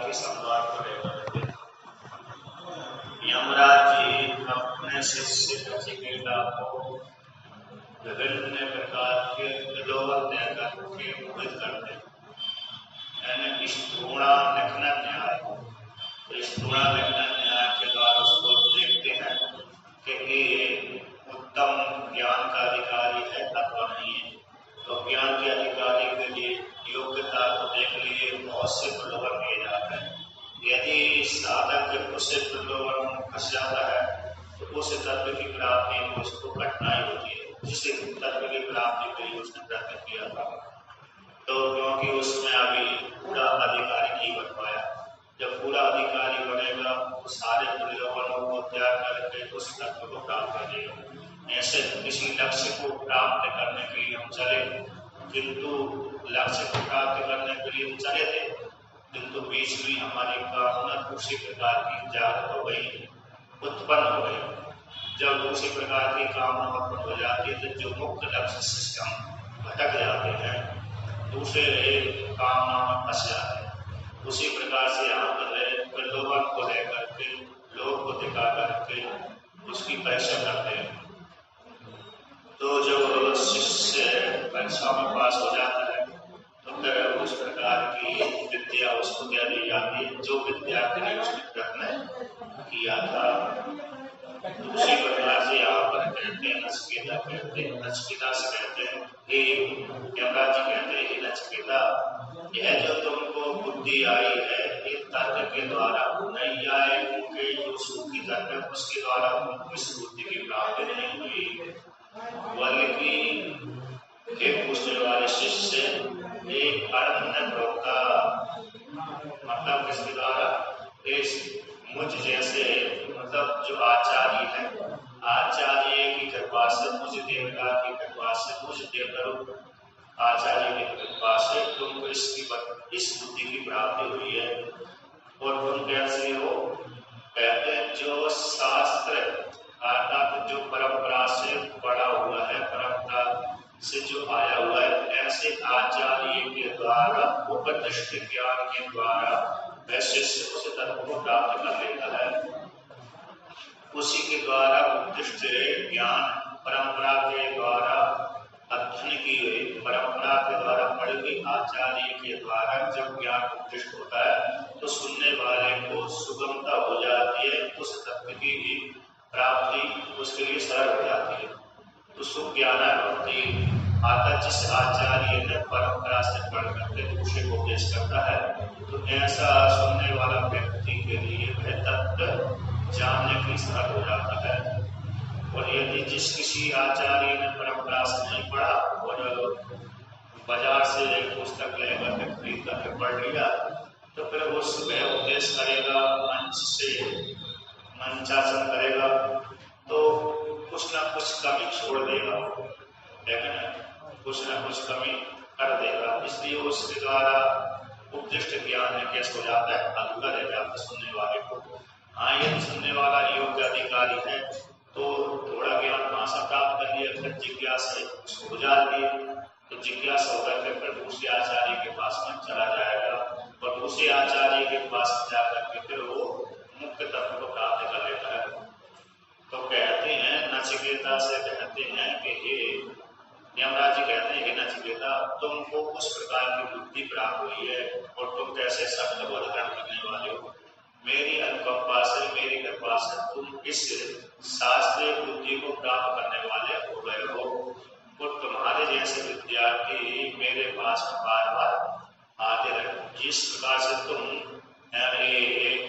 के संवाद को लेकर के यमराज जी अपने शिष्य नचिकेता को विभिन्न प्रकार के प्रलोभन देकर के मोहित करते हैं। यानी स्थूणा लिखना न्याय, तो स्थूणा लिखना न्याय के द्वारा उसको देखते हैं कि ये उत्तम ज्ञान का अधिकारी है अथवा नहीं है। तो ज्ञान के अधिकारी के लिए योग्यता को देख लिए बहुत से प्रलोभन किए जाते हैं। यदि साधक उसे प्रलोभन में फंस जाता है तो उस तत्व की प्राप्ति में उसको कठिनाई होती है। जिस तत्व की प्राप्ति के लिए उसने प्रयत्न किया था, तो क्योंकि उसमें अभी पूरा अधिकारी नहीं बन पाया। जब पूरा अधिकारी बनेगा तो सारे प्रलोभनों को त्याग करके उस तत्व को प्राप्त करेगा। ऐसे किसी लक्ष्य को प्राप्त करने के लिए हम चले, किंतु लक्ष्य को प्राप्त करने के लिए हम चले थे, किंतु बीच में हमारी कामना दूसरी प्रकार की जागृत हो गई, उत्पन्न हो गई। जब दूसरी प्रकार की कामना उत्पन्न हो जाती है तो जो मुख्य लक्ष्य से हम भटक जाते हैं, दूसरे कामना में फंस जाते हैं। उसी प्रकार से यहाँ पर प्रलोभन को लेकर के लोग को दिखा करके उसकी परीक्षा करते हैं। तो जब शिष्य परीक्षा में पास हो जाता है तो फिर उस प्रकार की विद्या उसको दे दी जाती है जो विद्या के लिए उसने प्रयत्न किया था। दूसरी प्रकार से यहाँ पर कहते हैं नचिकेता, कहते हैं नचिकेता से कहते हैं कि यमराज जी कहते हैं नचिकेता, यह जो तुमको बुद्धि आई है ये तर्क के द्वारा नहीं आए, क्योंकि जो सूखी तर्क है उसके द्वारा तुमको इस बुद्धि की प्राप्ति नहीं हुई, बल्कि हे पूछने वाले शिष्य एक अनन्य प्रोक्ता, मतलब किसके द्वारा, इस मुझ जैसे, मतलब जो आचार्य है, आचार्य की कृपा से, मुझ देवता की कृपा से, मुझ देवता आचार्य की कृपा से तुमको इस बुद्धि की प्राप्ति हुई है। और तुम कैसे हो, कहते हैं जो शास्त्र अर्थात जो परंपरा से पड़ा हुआ है, परंपरा से जो आया हुआ है, ऐसे आचार्य के द्वारा उपदिष्ट ज्ञान के द्वारा वैसे उस तत्व को प्राप्त कर लेता है। उसी के द्वारा उपदिष्ट ज्ञान परंपरा के द्वारा अध्ययन की हुई, परंपरा के द्वारा पढ़ी हुई आचार्य के द्वारा जब ज्ञान उपदिष्ट होता है तो सुनने वाले को सुगमता हो जाती है, उस तत्व की प्राप्ति उसके लिए सरल हो जाती है। तो सुज्ञान भक्ति आता जिस आचार्य ने परंपरा से पढ़ करके दूसरे को उपदेश करता है, तो ऐसा सुनने वाला व्यक्ति के लिए वह तत्व जानने के लिए सरल हो जाता है। और यदि जिस किसी आचार्य ने परंपरा से नहीं पढ़ा और बाजार से एक पुस्तक लेकर के खरीद करके पढ़ लिया, तो फिर उस वह उपदेश करेगा, मंच से मंचासन करेगा, तो कुछ ना कुछ कमी छोड़ देगा, लेकिन कुछ ना कुछ कमी कर देगा। इसलिए उसके द्वारा उपदिष्ट ज्ञान कैसे हो जाता है, अधूरा रह जाता है सुनने वाले को। हाँ, यदि सुनने वाला योग्य अधिकारी है तो थोड़ा ज्ञान भाषा प्राप्त कर लिया, फिर जिज्ञासा हो जाती है, तो जिज्ञासा होकर के फिर दूसरे आचार्य के पास में चला जाएगा और दूसरे आचार्य के पास में जाकर के फिर वो मुख्य तत्व को प्राप्त कर लेता है। तो कहते हैं नचिकेता से कहते हैं कि हे यमराज जी कहते हैं, हे नचिकेता, तुमको उस प्रकार की बुद्धि प्राप्त हुई है और तुम कैसे सत्य बोध ग्रहण करने वाले हो। मेरी अनुकंपा से, मेरी कृपा से तुम इस शास्त्रीय बुद्धि को प्राप्त करने वाले हो गए हो। और तुम्हारे जैसे विद्यार्थी मेरे पास में बार बार आते रहे। जिस प्रकार से तुम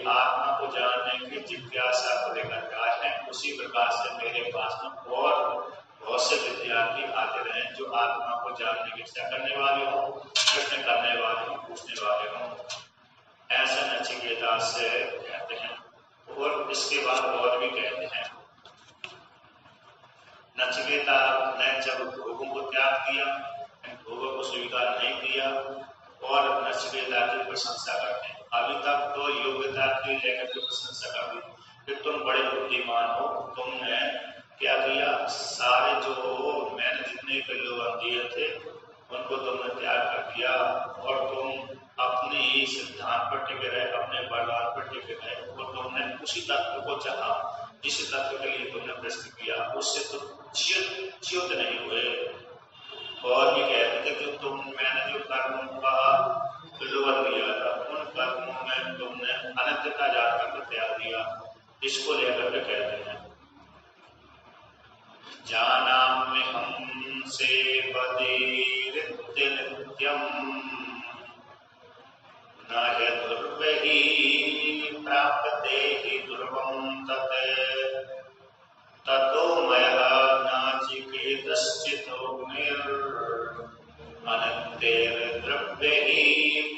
आत्मा को जानने की जिज्ञासा को लेकर आए हैं, उसी प्रकार से मेरे पास में और बहुत से विद्यार्थी आते रहे जो आत्मा को जानने की इच्छा करने वाले हो, प्रश्न करने वाले हो, पूछने वाले हो। ऐसा नचिकेता से कहते हैं। और इसके बाद और भी कहते हैं, नचिकेता ने जब भोगों को त्याग किया, भोगों को स्वीकार नहीं किया और नचिकेता की प्रशंसा करते हैं। अभी तक तो योग्यता की लेकर के प्रशंसा कर दी, फिर तुम बड़े बुद्धिमान हो, तुमने क्या किया, सारे जो मैंने जितने प्रलोभन दिए थे उनको तुमने त्याग कर दिया और तुम अपने सिद्धांत पर टिके रहे, अपने वरदान पर टिके रहे, और तुमने उसी तत्व को चाहा जिस तत्व के लिए तुमने प्रश्न किया, उससे तो च्युत नहीं हुए। और भी कहते थे कि मैंने जो कर्मों का विलोपन दिया था, उन कर्मों में तुमने अनंतता जानकर त्याग दिया। इसको लेकर के कहते हैं जानामि हम सेवते नित्यम न यदुर्वहि प्राप्ते हि ध्रुवं ततो मया नाचिकेतश्चितो अनन्तेर्द्रव्यैः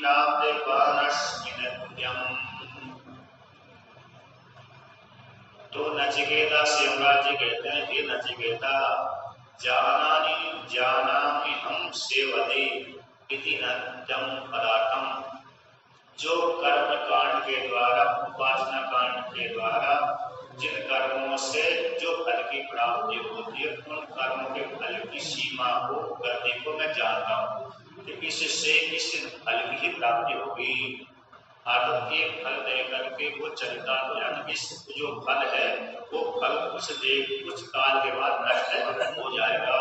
प्राप्यवानस्मि नित्यम्। तो नचिकेता से यमराज जी कहते हैं, हे नचिकेता, जानामि हम सेवते इति नित्यम पदार्थम। जो कर्म कांड के द्वारा, उपासना कांड के द्वारा जिन कर्मों से जो फल की प्राप्ति होती है, उन कर्मों के फल की सीमा को, गति को मैं जानता हूँ कि इससे इस फल की ही प्राप्ति होगी। आदत के फल दे करके वो चरितार्थ हो जाना। इस जो फल है वो फल कुछ काल के बाद नष्ट हो जाएगा।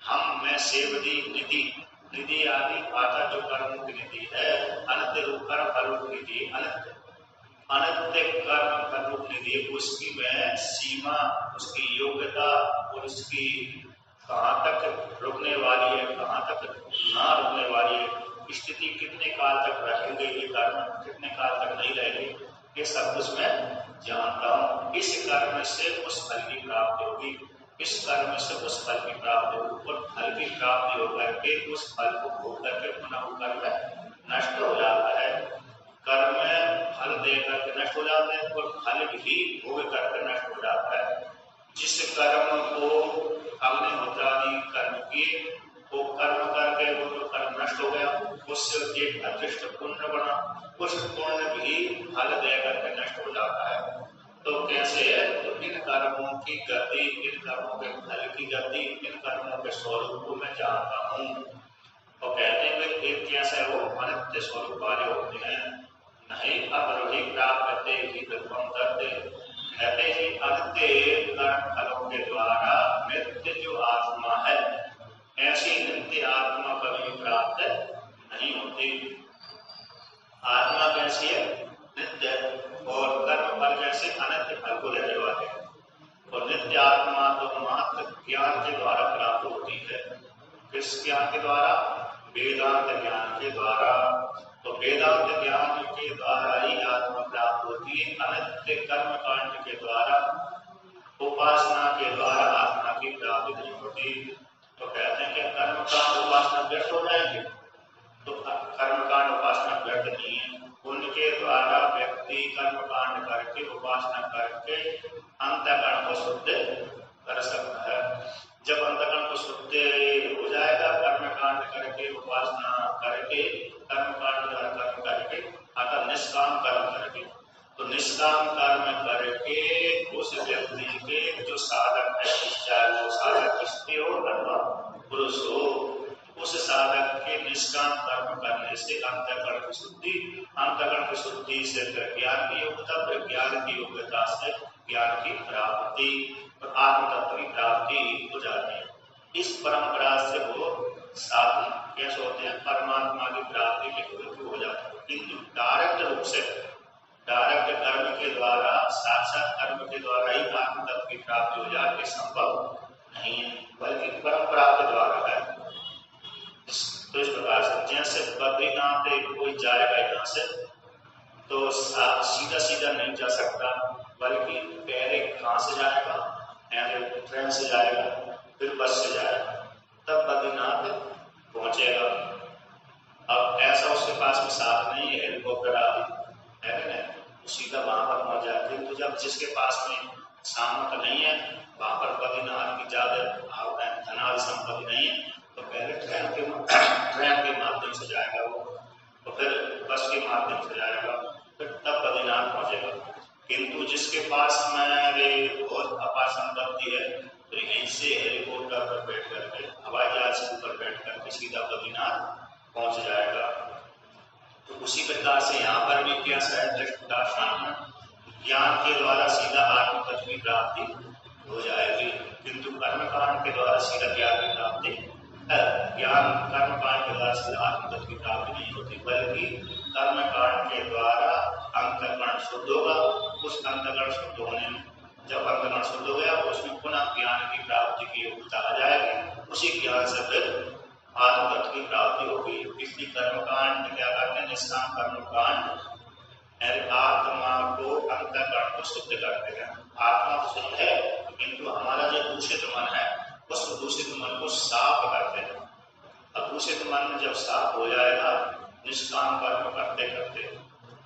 हम मैं सेवदी निधि, निधि आदि आता जो कर्म की निधि है, अनंत रूप कर्म फल रूप निधि, अनंत कर्म फल रूप निधि, उसकी मैं सीमा, उसकी योग्यता और उसकी कहाँ तक रुकने वाली है, कहाँ तक ना रुकने वाली है, स्थिति कितने काल तक रहेंगे ये कर्म, कितने काल तक नहीं रहेंगे, ये सब कुछ मैं जानता हूँ। इस कर्म से उस फल की प्राप्ति होगी, इस कर्म से उस फल की प्राप्ति होगी, और फल की प्राप्ति होकर के उस फल को भोग करके पुनः वो कर्म नष्ट हो जाता है। कर्म फल दे करके नष्ट हो जाता है और फल भी भोग करके नष्ट हो जाता है। जिस कर्म को अग्निहोत्र आदि कर्म किए, वो कर्म करके वो जो कर्म नष्ट हो गया, उससे एक अदृष्ट पुण्य बना, उस पुण्य भी फल दे करके नष्ट हो जाता है। तो कैसे है? तो इन कर्मों की गति, इन कर्मों के फल की गति, इन कर्मों के स्वरूप को मैं जानता हूँ। और कहते हैं कि कैसे वो अनित्य स्वरूप वाले होते हैं, नहीं अपरोही प्राप्त करते ही दुर्गम करते, कहते ही अनित्य कर्म फलों के द्वारा नित्य जो आत्मा है, ऐसी नित्य आत्मा कभी प्राप्त नहीं होती। आत्मा कैसी है? नित्य। और कर्म फल कैसे? अनित्य फल को लेने वाले। और नित्य आत्मा तो मात्र ज्ञान के द्वारा प्राप्त होती है। किस ज्ञान के द्वारा? वेदांत ज्ञान के द्वारा। तो वेदांत ज्ञान के द्वारा ही आत्मा प्राप्त होती है। अनित्य कर्म कांड के द्वारा, उपासना के द्वारा आत्मा की प्राप्ति नहीं होती। तो कहते हैं कि कर्म कांड उपासना व्यर्थ हो जाएंगे, तो कर्म कांड उपासना व्यर्थ नहीं है। उनके द्वारा व्यक्ति कर्म कांड करके, उपासना करके अंतःकरण को शुद्ध कर सकता है। जब अंतःकरण को शुद्ध हो जाएगा, कर्म कांड करके, उपासना करके, कर्म कांड द्वारा कर्म करके, अर्थात निष्काम कर्म करके, तो निष्काम कर्म करके उस व्यक्ति के जो साधक है, चाहे वो साधक स्त्री हो अथवा पुरुष हो, उस साधक के निष्काम कर्म करने से अंतःकरण की शुद्धि, अंतःकरण की शुद्धि से ज्ञान की योग्यता, फिर ज्ञान की योग्यता से ज्ञान की प्राप्ति और आत्म तत्व की प्राप्ति हो जाती है। इस परंपरा से वो साधन कैसे होते हैं? परमात्मा की प्राप्ति के हो जाते हैं। किंतु डायरेक्ट रूप से, डायरेक्ट कर्म के द्वारा, साक्षात कर्म के द्वारा ही आत्म तत्व की प्राप्ति हो जाती, संभव नहीं है, बल्कि परंपरा के द्वारा है। तो इस प्रकार से जैसे बद्रीनाथ कोई जाएगा यहाँ से तो सीधा सीधा नहीं जा सकता, बल्कि पहले कहाँ से जाएगा? ट्रेन से जाएगा, फिर बस से जाएगा, तब बद्रीनाथ पहुंचेगा। अब ऐसा उसके पास में साथ नहीं है हेलीकॉप्टर आदि, है ना, सीधा वहां पर पहुंच जाए। तो जब जिसके पास में सामर्थ्य नहीं है, वहां पर बद्रीनाथ की ज्यादा धनादि संपत्ति नहीं है, तो पहले ट्रेन के माध्यम से जाएगा वो, तो फिर बस के माध्यम से जाएगा, फिर तब बद्रीनाथ पहुंचेगा। किंतु जिसके पास में बहुत अपार संपत्ति है, तो यहीं से हेलीकॉप्टर पर बैठ करके, हवाई जहाज के ऊपर बैठ करके सीधा बद्रीनाथ पहुंच जाएगा। तो उसी प्रकार से यहाँ पर भी क्या है, दृष्टासन में ज्ञान के द्वारा सीधा आत्म तत्व की प्राप्ति हो जाएगी, किंतु कर्म कांड के द्वारा सीधा ज्ञान की प्राप्ति ज्ञान कर्म कांड के द्वारा सीधा आत्म तत्व की प्राप्ति नहीं होती, बल्कि कर्म कांड के द्वारा अंतःकरण शुद्ध होगा। उस अंतःकरण शुद्ध होने में जब अंतःकरण शुद्ध हो गया उसमें पुनः ज्ञान की प्राप्ति की योग्यता आ जाएगी, उसी ज्ञान से फिर आत्म तत्व की प्राप्ति होगी। इसलिए कर्मकांड क्या करते हैं, निष्काम कर्मकांड आत्मा को अंतःकरण को शुद्ध करते हैं। आत्मा तो शुद्ध है किंतु हमारा जो दूषित मन है उस दूषित मन को साफ करते हैं। अब दूषित मन जब साफ हो जाएगा निष्काम कर्म करते करते,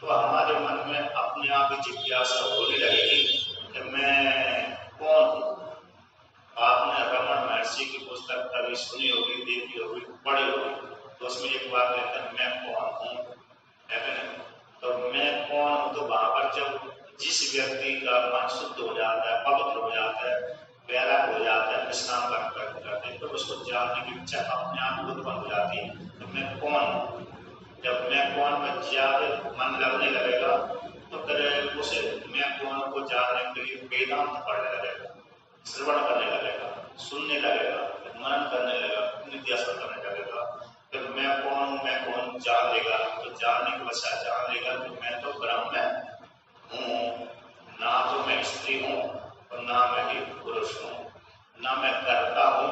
तो हमारे मन में अपने आप ही जिज्ञासा होने लगेगी कि मैं कौन हूँ। आपने रमण महर्षि की पुस्तक कभी सुनी होगी, देखी होगी, पढ़ी होगी, तो उसमें एक बात कहते हैं मैं कौन हूँ, है नहीं? तो मैं कौन हूँ, तो वहां पर जब जिस व्यक्ति का मन शुद्ध हो जाता है, पवित्र हो जाता है, प्यारा हो जाता है, निष्काम कर्म करते हैं, तो उसको जानने की इच्छा अपने आप उत्पन्न हो जाती है। तो मैं कौन हूँ, जब मैं कौन में ज्यादा मन लगने लगेगा तो फिर उसे मैं कौन को जानने के लिए वेदांत पढ़ने लगेगा, श्रवण करने लगेगा, सुनने लगेगा, मनन करने लगेगा, नित्यासन करने लगेगा। फिर मैं कौन जान लेगा, तो जानने के पश्चात जान लेगा कि मैं तो ब्रह्म हूँ, ना तो मैं स्त्री हूँ और ना मैं ही पुरुष हूँ, ना मैं करता हूँ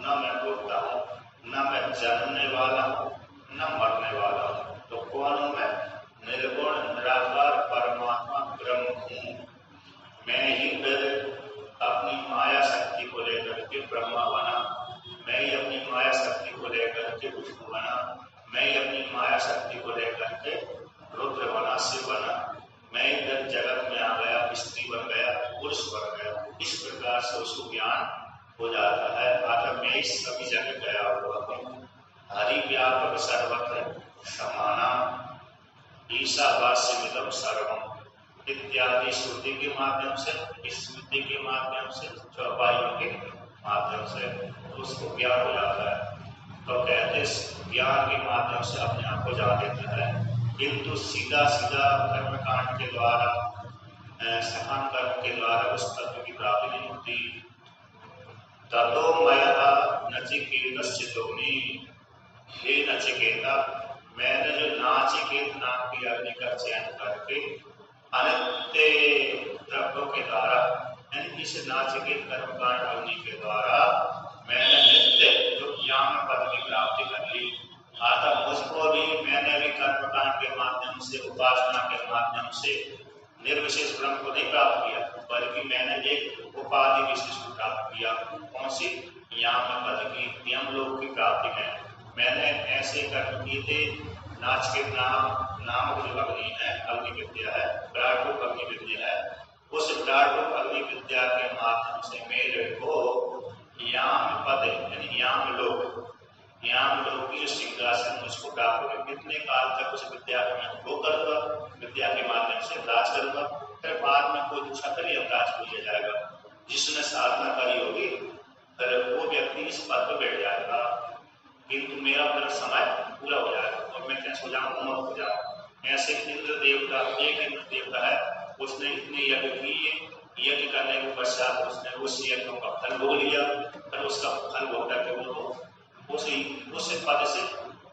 ना मैं भोगता हूँ, ना मैं जन्मने वाला हूँ न मरने वाला हूँ। तो कौन हूँ मैं, निर्गुण निराकार परमात्मा ब्रह्म हूँ। मैं ही फिर अपनी माया शक्ति को लेकर के ब्रह्मा बना, मैं ही अपनी माया शक्ति को लेकर के विष्णु बना, मैं ही अपनी माया शक्ति को लेकर के रुद्र बना, शिव बना, मैं ही फिर जगत में आ गया, स्त्री बन गया, पुरुष बन गया। इस प्रकार से उसको ज्ञान हो जाता है। आखिर मैं इस सभी जगह गया हुआ हूँ, हरि व्यापक सर्वत्र समाना ईशावास्यमिदं सर्वम इत्यादि श्रुति के माध्यम से, स्मृति के माध्यम से, चौपाइयों के माध्यम से उसको ज्ञान हो जाता है। तो कहते ज्ञान के माध्यम से अपने आप को जान लेता है, किंतु सीधा सीधा कर्म कांड के द्वारा, समान कर्म के द्वारा उस तत्व की प्राप्ति नहीं होती। ततो मया नचिकेतस्य योनि, हे नचिकेता, मैंने जो नाचिकेत नाम की अग्नि का चयन करके अनित्य द्रव्यों के द्वारा, यानी इस नाचिकेत कर्मकांड अग्नि के द्वारा मैंने नित्य जो ज्ञान पद की प्राप्ति कर ली। अतः मुझको भी मैंने भी कर्मकांड के माध्यम से, उपासना के माध्यम से निर्विशेष ब्रह्म को नहीं प्राप्त किया, बल्कि मैंने एक उपाधि विशेष को प्राप्त किया। कौन सी, याम पद की, यमलोक की प्राप्ति है। मैंने ऐसे कर्म किए थे। नाचिकेत नामक जो अग्नि है, अग्नि विद्या है, विराट रूप अग्नि विद्या है, उस विराट रूप अग्नि विद्या के माध्यम से मेरे को याम पद यानी याम लोक की सिंहासन मुझको प्राप्त हो। कितने काल तक उस विद्या को मैं वो करूँगा, विद्या के माध्यम से राज करूँगा, फिर बाद में कोई दूसरा करिए राज को लिया जाएगा। जिसने साधना करी होगी फिर वो व्यक्ति इस पद पर बैठ जाएगा, किंतु मेरा फिर समय पूरा हो जाएगा और मैं कैसे हो जाऊँ, उम्र हो जाऊँ। ऐसे इंद्र देवता, एक इंद्र देवता है, उसने इतने यज्ञ किए, यज्ञ करने के पश्चात उसने उस यज्ञों का फल भोग लिया, फिर उसका फल भोग करके वो उस पद से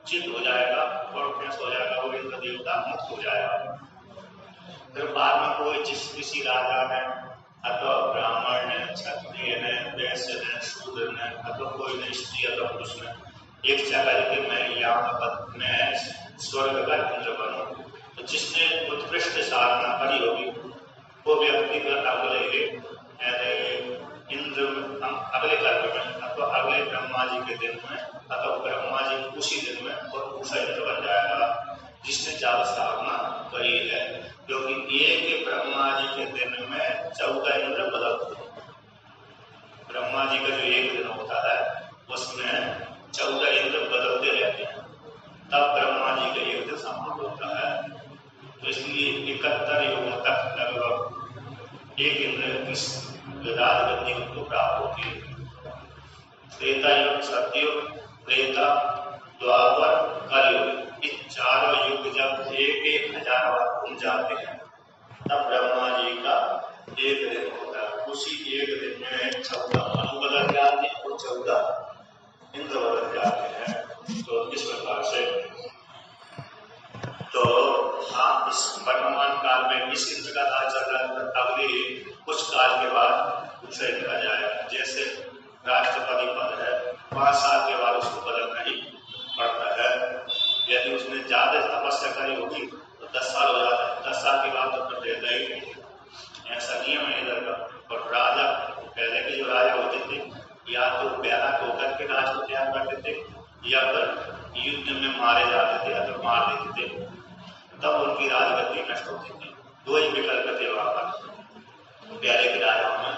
चित हो जाएगा और कैसे हो जाएगा, वो इंद्र देवता मुक्त हो जाएगा। फिर बाद में कोई किसी राजा ने अथवा ब्राह्मण ने, क्षत्रिय ने, वैश्य ने, शूद्र ने, अथवा कोई ने, स्त्री अथवा पुरुष ने एक जगह कि मैं यहाँ पद में स्वर्ग का इंद्र बनूं, तो जिसने उत्कृष्ट साधना करी होगी वो व्यक्ति का अगले कर्म में अथवा अगले ब्रह्मा जी के दिन में अथवा ब्रह्मा जी उसी दिन में और दूसरा इंद्र बन जाएगा, जिसने ज्यादा साधना करी है। क्योंकि एक ब्रह्मा जी के दिन में 14 इंद्र बदलते हैं। ब्रह्मा जी का जो एक दिन होता है उसमें 14 इंद्र बदलते रहते हैं, तब ब्रह्मा जी का एक दिन समाप्त होता है। तो इसलिए 71 युगों तक लगभग एक इंद्र की राजगद्दी उनको प्राप्त होती है। त्रेता युग, सतयुग, त्रेता, द्वापर, कलयुग, इस चारों युग जब 1,000 बार घूम जाते हैं तब ब्रह्मा जी का एक दिन होता है। उसी एक दिन में 14 मनु बदल जाते हैं और 14 इंद्र बदल जाते हैं। तो इस प्रकार से तो आप इस वर्तमान काल में इस इंद्र का राज चल रहा है, अगले कुछ काल के बाद दूसरे इंद्र आ जाएगा। जैसे राष्ट्रपति पद है, 5 साल के बाद उसको बदलना ही पड़ता है। यदि उसने ज्यादा तपस्या करी होगी तो 10 साल हो जाता है, 10 साल के बाद तो फिर रहता ही नहीं। ऐसा नियम है इधर का। और राजा, पहले के जो राजा होते थे या तो बैराग होकर के राज को त्याग करते थे या फिर युद्ध में मारे जाते थे या तो मार देते थे, तब उनकी राजगद्दी नष्ट होती थी। 2 ही विकल्प थे वहां पर पहले के राजाओं में,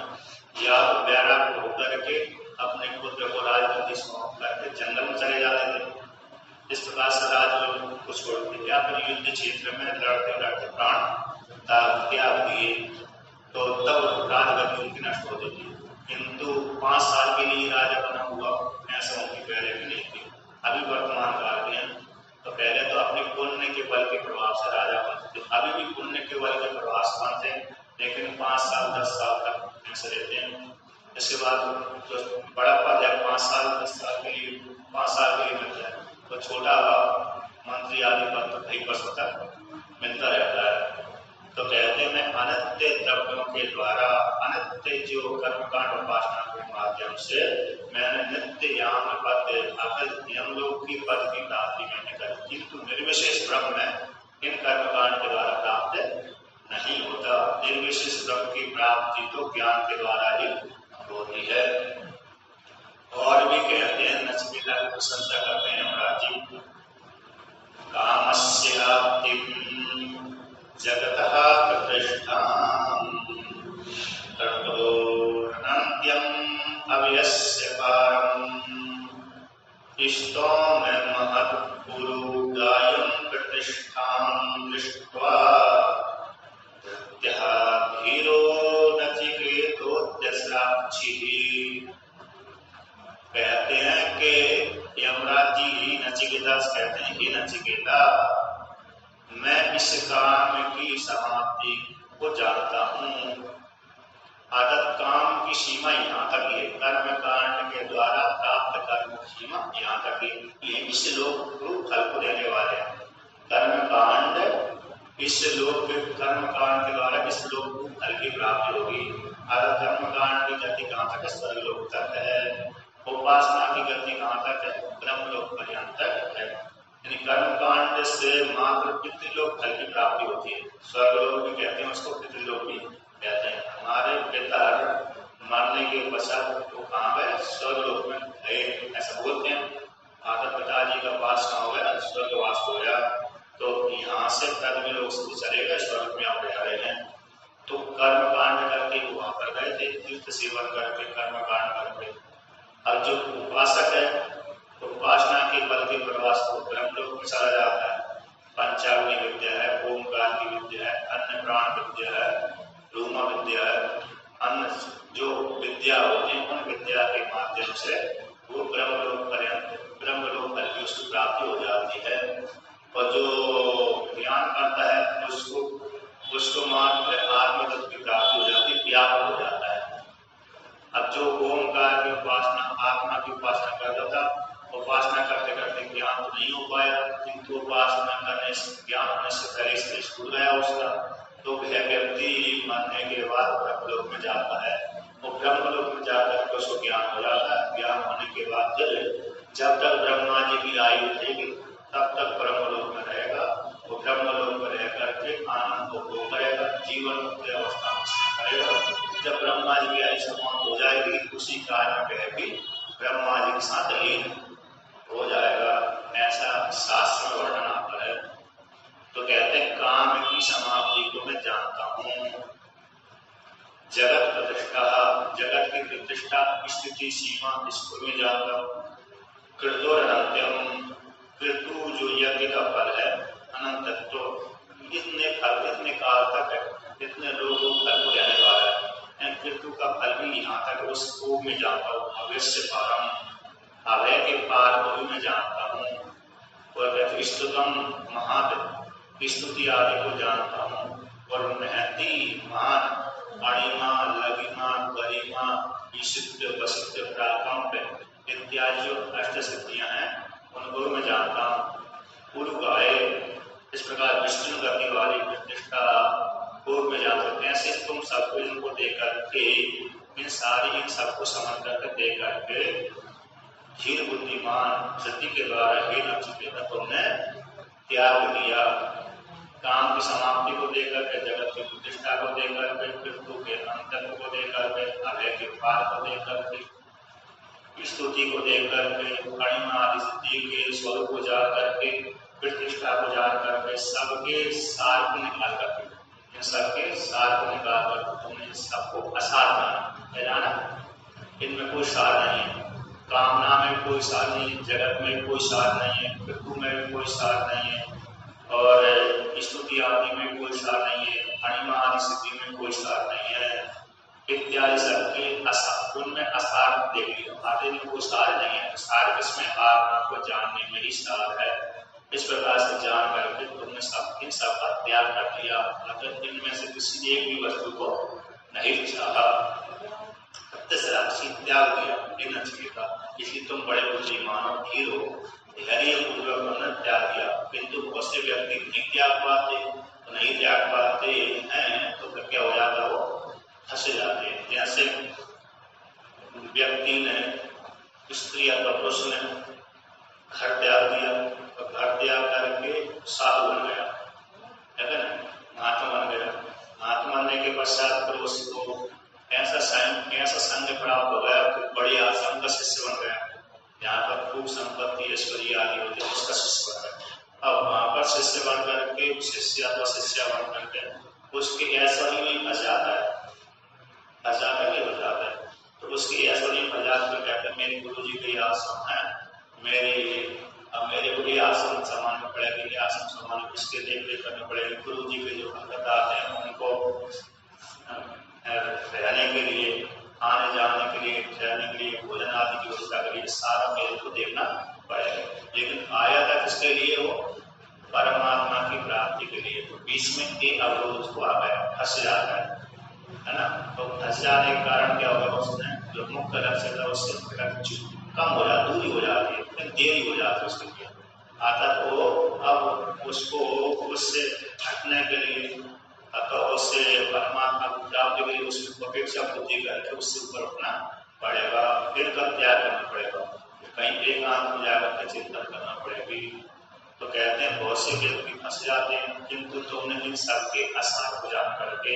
या तो बैराग होकर के अपने पुत्र को राजगद्दी सौंप करके जंगल में चले जाते थे, इस प्रकार से राज को छोड़ते, या फिर युद्ध क्षेत्र में लड़ते लड़ते प्राण त्याग दिए तो तब राजगद्दी उनकी नष्ट होती थी। किंतु 5 साल के लिए राजा बना हुआ ऐसा उनकी पहले भी नहीं थी। अभी वर्तमान काल में तो पहले तो अपने पुण्य के बल के प्रभाव से राजा बनते थे, अभी भी पुण्य के बल के प्रभाव से बनते हैं, लेकिन 5 साल 10 साल तक ऐसे रहते हैं। इसके बाद जो बड़ा पद है 5 साल 10 साल के लिए, 5 साल के लिए मिलता है, तो छोटा मंत्री आदि पद तो कई वर्षों तक मिलता रहता है। तो कहते हैं मैं अनित्य द्रव्यों के द्वारा अनित्य जो कर्मकांड उपासना के माध्यम से मैंने नित्य याम पद अकल यमलोक की पद की प्राप्ति मैंने करी, किंतु निर्विशेष ब्रह्म में इन कर्मकांड के द्वारा प्राप्त नहीं होता। निर्विशेष ब्रह्म की प्राप्ति तो ज्ञान के द्वारा ही होती है। और भी कहते हैं, नचिकेता की प्रशंसा करते हैं यमराज जी, कामस्याप्तिं जगतः प्रतिष्ठां ततोऽनन्त्यम् अव्यस्य पारम् इष्टो मे महत्पुरुगायं प्रतिष्ठां दृष्ट्वा प्रत्यः धीरो नचिकेतोऽद्य साक्षिः। कहते हैं कि यमराज जी नचिकेता से कहते हैं, हे नचिकेता, मैं इस काम की समाप्ति को जानता हूँ। आदत काम की सीमा यहाँ तक है, कर्म कांड के द्वारा प्राप्त कर्म की सीमा यहाँ तक है। ये इस लोक को फल को देने वाले हैं। कर्म कांड इस लोक के कर्म कांड के द्वारा इस लोक को फल की प्राप्ति होगी। आदत कर्म कांड की गति कहाँ तक है? स्वर्ग लोक तक है। उपासना की गति कहाँ तक है? ब्रह्म लोक पर्यंत तक है। यानी कर्म कांड से मात्र पितृलोक फल की प्राप्ति होती है। स्वर्ग लोक भी कहते हैं उसको, पितृलोक भी कहते हैं। हमारे पिता मरने के पश्चात वो कहाँ गए? स्वर्ग लोक में गए, ऐसा बोलते हैं। आदत पिताजी का पास कहाँ हो गया? स्वर्गवास हो गया। तो यहाँ से कर्म लोक से चलेगा, स्वर्ग में आप रह रहे हैं। तो कर्म कांड करके वहां पर गए थे, तीर्थ सेवन करके, कर्म कांड करके। अब जो उपासक है, उपासना के बल के प्रवास को ब्रह्मलोक में चला जाता है। पंचाग्नि विद्या है, ओमकार की विद्या है, अन्य प्राण विद्या है, रूमा विद्या है, अन्य जो विद्या होती है उन विद्या के माध्यम से वो ब्रह्मलोक पर्यंत ब्रह्मलोक तक की उसकी प्राप्ति हो जाती है। और जो ध्यान करता है उसको मात्र आत्मतत्व की प्राप्ति हो जाती है, व्यापक हो जाता है। अब जो ओमकार की उपासना, आत्मा की उपासना करता था, उपासना करते करते ज्ञान तो नहीं हो पाया, किंतु उपासना करने से ज्ञान होने से पहले से छूट गया उसका, तो वह व्यक्ति मरने के बाद ब्रह्मलोक में जाता है। वो ब्रह्मलोक में जाकर उसको ज्ञान हो जाता है। ज्ञान होने के बाद जब तक ब्रह्मा जी की आयु रहेगी तब तक ब्रह्मलोक में रहेगा। वो ब्रह्मलोक में रह करके आनंद को भोग करेगा, जीवन मुक्त अवस्था में करेगा। जब ब्रह्मा जी की आयु समाप्त हो जाएगी, उसी काल में वह भी ब्रह्मा जी के साथ लीन हो जाएगा। ऐसा शास्त्र में वर्णन आता है। तो कहते हैं काम की समाप्ति को मैं जानता हूँ। जगत प्रतिष्ठा, जगत की प्रतिष्ठा, स्थिति, सीमा, इसको मैं जानता हूँ। कृतोरनंत्यम, कृतु जो यज्ञ का फल है, अनंतत्व, इतने फल इतने काल तक है, इतने लोगों को फल को देने वाला है। कृतु का फल भी यहाँ तक, उसको मैं जानता हूँ। अवश्य पारम, अभय के पार को भी मैं जानता हूँ। और कहते स्तुतम महान, स्तुति आदि को जानता हूँ, और महती मान अणिमा लघिमा गरिमा ईशित वसित प्राकंप इत्यादि जो अष्ट सिद्धियां हैं उनको मैं जानता हूँ। पूर्व गाये इस प्रकार विष्णु गति वाली प्रतिष्ठा पूर्व में जान सकते हैं। ऐसे तुम सबको इनको दे करके इन सबको समझ करके दे करके हीन बुद्धिमान सती के द्वारा हीन अचित तुमने त्याग दिया। काम की समाप्ति को देकर के, जगत की प्रतिष्ठा को देकर के, मृत्यु के अंतर को देकर के, अभय के पार को देकर के, स्तुति को देकर के, अणिमा आदि सिद्धि के स्वरूप को जा करके, प्रतिष्ठा को जा करके, सबके सार को निकाल करके, इन सबके सार को निकाल कर तुमने सबको असार जाना। इनमें कोई सार नहीं है, कामना में कोई सार नहीं, जगत में कोई सार नहीं है, मृत्यु में भी कोई सार नहीं है, और स्तुति आदि में कोई सार नहीं है, अणिमा आदि सिद्धि में कोई सार नहीं है, इत्यादि सबके असार, उनमें असार देख लिया। आगे में कोई सार नहीं है, सार किसमें? आत्मा को जानने में ही सार है। इस प्रकार से जान करके तुमने इन सब का त्याग कर दिया, मतलब इनमें से किसी एक भी वस्तु को नहीं चाहा, त्याग दिया इन का। इसलिए तुम बड़े बुद्धिमान और धीर हो, धैर्य पूर्वक तुमने त्याग दिया। किंतु बहुत से व्यक्ति नहीं त्याग पाते, तो नहीं त्याग पाते हैं तो फिर क्या हो जाता, वो फंस जाते हैं। जैसे व्यक्ति ने, स्त्री अथवा पुरुष ने घर त्याग दिया, तो घर त्याग करके साधु बन गया, है ना, महात्मा बन गया। महात्मा बनने के पश्चात फिर उसको ऐसा संग प्राप्त हो गया कि बड़ी आश्रम का शिष्य बन गया। यहाँ पर खूब संपत्ति ऐश्वर्य आदि होती है, उसका शिष्य बन गया। अब वहां पर शिष्य बन करके, शिष्य अथवा शिष्या बन करके उसके ऐश्वर्य में फंस जाता है, फंसा करके हो जाता है। तो उसकी ऐश्वर्य में फंस जाकर कहते हैं मेरे गुरु जी के आश्रम है, मेरे को ये आश्रम संभालना पड़ेगा, ये आश्रम संभालना, इसके देख रेख करने पड़ेगी। गुरु जी के जो भक्त आते हैं उनको रहने के लिए, आने जाने के लिए, ठहरने के लिए, भोजन आदि की व्यवस्था के लिए सारा मेरे को देखना पड़ेगा। लेकिन आया था किसके लिए? वो परमात्मा की प्राप्ति के लिए। तो बीच में एक अवरोध उसको आ गया, फंस जाता है ना। तो फंस जाने के कारण क्या होगा, उसने जो मुख्य लक्ष्य था उससे कम हो जाती, दूरी हो जाती है, फिर देरी हो जाती है उसके लिए आता। तो अब उसको उससे हटने के लिए अथवा उससे परमात्मा को प्राप्ति के लिए उसकी अपेक्षा बुद्धि करके उससे ऊपर उठना पड़ेगा, फिर कर त्याग करना पड़ेगा, कहीं एकांत में जाकर के चिंतन करना पड़ेगी। तो कहते हैं बहुत से व्यक्ति फंस जाते हैं, किंतु तुमने इन सबके आसार को जान करके,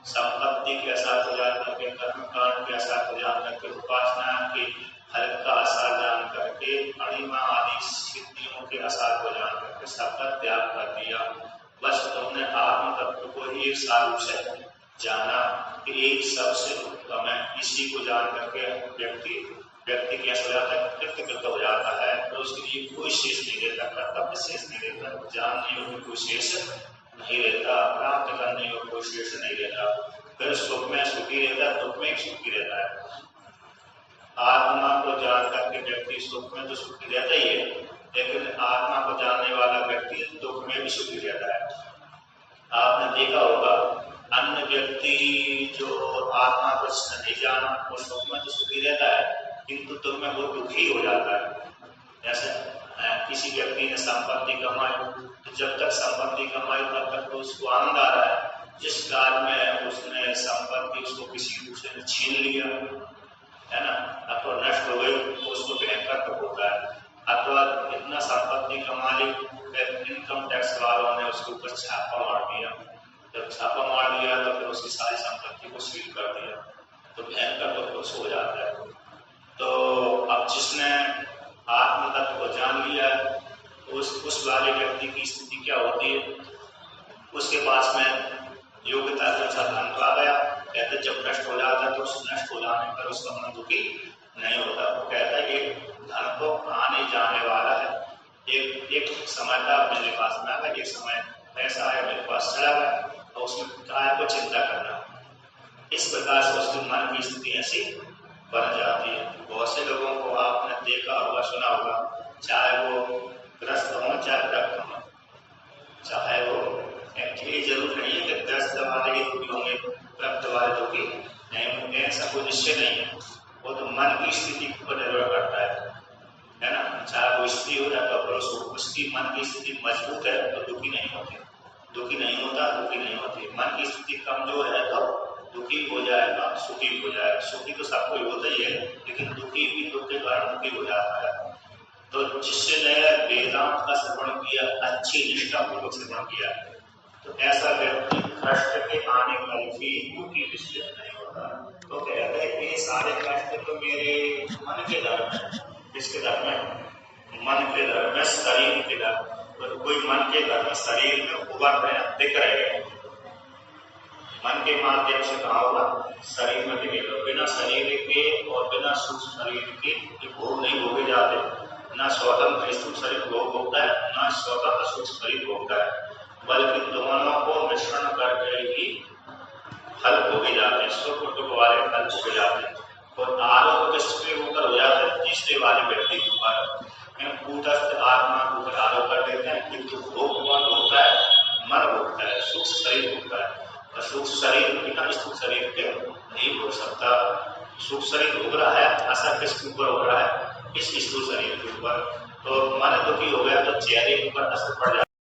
संपत्ति के आसार को जान करके, कर्मकांड के आसार को जान करके, उपासना के फल का आसार जान करके, अणिमा आदि सिद्धियों के आसार को जान करके सबका त्याग कर दिया। बस तुमने आत्म तत्व को ही एक सारूप से जाना कि एक सबसे उत्तम है। इसी को जान करके व्यक्ति कैसा हो जाता है, कृतकृत हो जाता है, तो उसके लिए कोई शेष नहीं रहता, कर्तव्य शेष नहीं रहता, जानने योग्य कोई शेष नहीं रहता, प्राप्त करने योग्य कोई शेष नहीं रहता। फिर सुख में सुखी रहता है, दुख में सुखी रहता है। आत्मा को जान करके व्यक्ति सुख में तो सुखी रहता ही है, लेकिन आत्मा को जानने वाला व्यक्ति दुख में भी सुखी रहता है। आपने देखा होगा अन्य व्यक्ति जो आत्मा को नहीं जाना वो सुख में तो सुखी रहता है, किंतु दुख में वो दुखी हो जाता है। जैसे किसी व्यक्ति ने संपत्ति कमाई, तो जब तक संपत्ति कमाई तब तक तो उसको आनंद आ रहा है। जिस काल में उसने संपत्ति उसको किसी दूसरे ने छीन लिया, है ना, अथवा नष्ट हो गई, तो उसको भयंकर दुख होता है। अथवा इतना संपत्ति कमा ली, इनकम टैक्स वालों ने उसके ऊपर छापा मार दिया, जब छापा मार दिया तो फिर उसकी सारी संपत्ति को सील कर दिया, तो भयंकर दुख हो जाता है। तो अब जिसने आत्म तत्व को जान लिया उस वाले व्यक्ति की स्थिति क्या होती है, उसके पास में योग्यता के अनुसार धन तो आ गया, कहते जब नष्ट हो जाता है तो उस नष्ट हो जाने पर उसका मन दुखी नहीं होता। वो कहता है ये धन तो आने जाने वाला है, एक समय था मेरे पास में आया, एक समय ऐसा आया मेरे पास चला गया, और उसमें काय को चिंता करना, इस प्रकार से उसके मन की स्थिति ऐसी बन जाती है। बहुत से लोगों को आपने देखा होगा, सुना होगा, चाहे वो ग्रस्त हो चाहे रक्त हो, चाहे वो एक्चुअली जरूर नहीं है कि ग्रस्त वाले ही दुखी होंगे, रक्त वाले दुखी नहीं होंगे, ऐसा कोई निश्चय नहीं है। वो तो मन की स्थिति पर निर्भर करता है ना। चाहे वो स्त्री हो या पुरुष हो, उसकी मन की स्थिति मजबूत है तो दुखी नहीं होते, दुखी नहीं होता, दुखी नहीं होती। मन की स्थिति कमजोर है तो दुखी हो जाएगा, सुखी हो जाएगा। सुखी तो सबको होता ही है, लेकिन दुखी भी दुख के कारण दुखी हो जाता है। तो जिसने वेदांत का श्रवण किया, अच्छी निष्ठा पूर्वक श्रवण किया, तो ऐसा व्यक्ति कष्ट के आने पर भी दुखी निश्चित नहीं होता। तो कहते हैं ये सारे कष्ट तो मेरे मन के धर्म है। किसके धर्म है? मन के धर्म है, शरीर के धर्म। तो कोई मन के धर्म शरीर में उभर रहे दिख रहे हैं, मन के माध्यम से कहा होगा शरीर में दिखेगा। बिना शरीर के और बिना सूक्ष्म शरीर के भोग नहीं भोगे जाते। ना स्वतंत्र स्थूल शरीर भोग होता है, ना स्वतंत्र सूक्ष्म शरीर भोगता है, बल्कि दोनों को मिश्रण करके ही फल भोगे जाते हैं। सुख दुख वाले फल भोगे जाते हैं। और आरोप किसके ऊपर हो जाते हैं? तीसरे वाले व्यक्ति के ऊपर। कूटस्थ आत्मा के ऊपर आरोप कर देते हैं कि भोग कौन भोगता है? मन भोगता है, सूक्ष्म शरीर भोगता है। और सूक्ष्म शरीर बिना स्थूल शरीर के नहीं भोग सकता। सूक्ष्म शरीर भोग रहा है, असर किसके ऊपर हो रहा है? इस स्थूल शरीर के ऊपर। तो मन दुखी हो गया तो चेहरे के ऊपर असर पड़ जाता है।